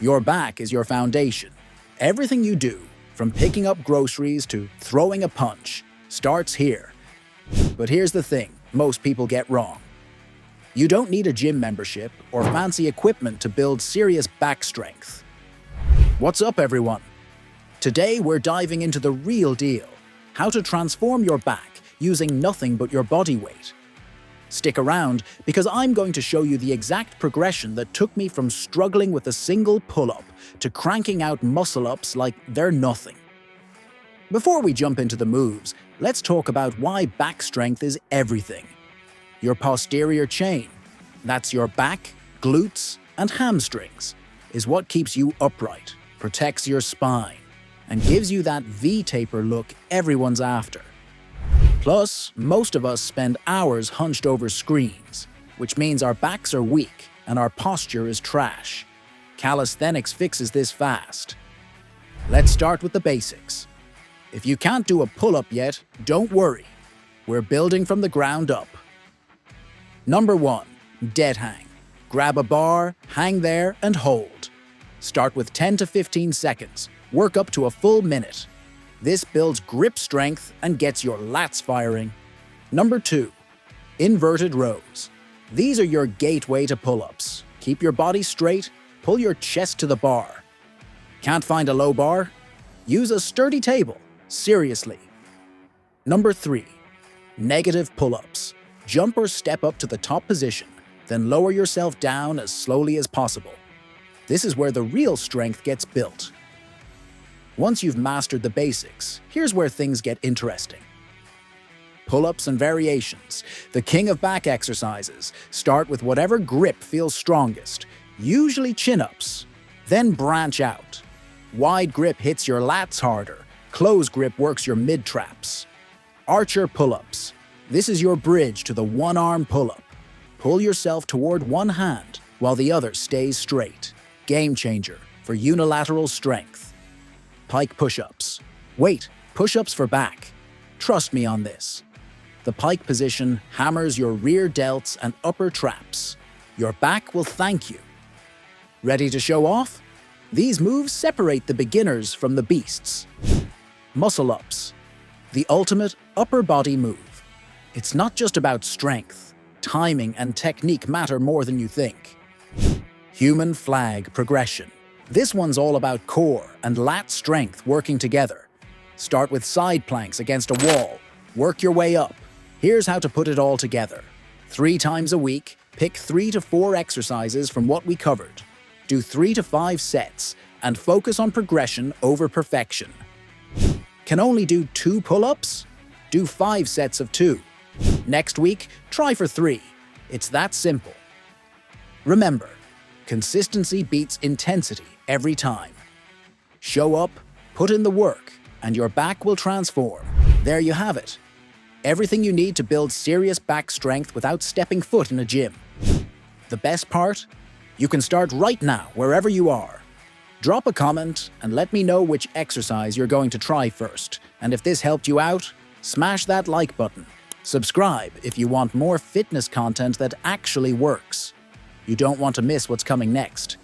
Your back is your foundation. Everything you do, from picking up groceries to throwing a punch, starts here. But here's the thing most people get wrong. You don't need a gym membership or fancy equipment to build serious back strength. What's up, everyone? Today we're diving into the real deal, how to transform your back using nothing but your body weight. Stick around because I'm going to show you the exact progression that took me from struggling with a single pull-up to cranking out muscle-ups like they're nothing. Before we jump into the moves, let's talk about why back strength is everything. Your posterior chain, that's your back, glutes, and hamstrings, is what keeps you upright, protects your spine, and gives you that V-taper look everyone's after. Plus, most of us spend hours hunched over screens, which means our backs are weak and our posture is trash. Calisthenics fixes this fast. Let's start with the basics. If you can't do a pull-up yet, don't worry. We're building from the ground up. Number 1. Dead hang. Grab a bar, hang there, and hold. Start with 10 to 15 seconds. Work up to a full minute. This builds grip strength and gets your lats firing. Number 2. Inverted rows. These are your gateway to pull-ups. Keep your body straight, pull your chest to the bar. Can't find a low bar? Use a sturdy table. Seriously. Number 3. Negative pull-ups. Jump or step up to the top position, then lower yourself down as slowly as possible. This is where the real strength gets built. Once you've mastered the basics, here's where things get interesting. Pull-ups and variations, the king of back exercises. Start with whatever grip feels strongest, usually chin-ups. Then branch out. Wide grip hits your lats harder, close grip works your mid-traps. Archer pull-ups. This is your bridge to the one-arm pull-up. Pull yourself toward one hand while the other stays straight. Game changer for unilateral strength. Pike push-ups. Wait, push-ups for back. Trust me on this. The pike position hammers your rear delts and upper traps. Your back will thank you. Ready to show off? These moves separate the beginners from the beasts. Muscle-ups. The ultimate upper body move. It's not just about strength. Timing and technique matter more than you think. Human flag progression. This one's all about core and lat strength working together. Start with side planks against a wall. Work your way up. Here's how to put it all together. 3 times a week, pick 3 to 4 exercises from what we covered. Do 3 to 5 sets and focus on progression over perfection. Can only do 2 pull-ups? Do 5 sets of 2. Next week, try for 3. It's that simple. Remember, consistency beats intensity every time. Show up, put in the work, and your back will transform. There you have it. Everything you need to build serious back strength without stepping foot in a gym. The best part? You can start right now, wherever you are. Drop a comment and let me know which exercise you're going to try first. And if this helped you out, smash that like button. Subscribe if you want more fitness content that actually works. You don't want to miss what's coming next.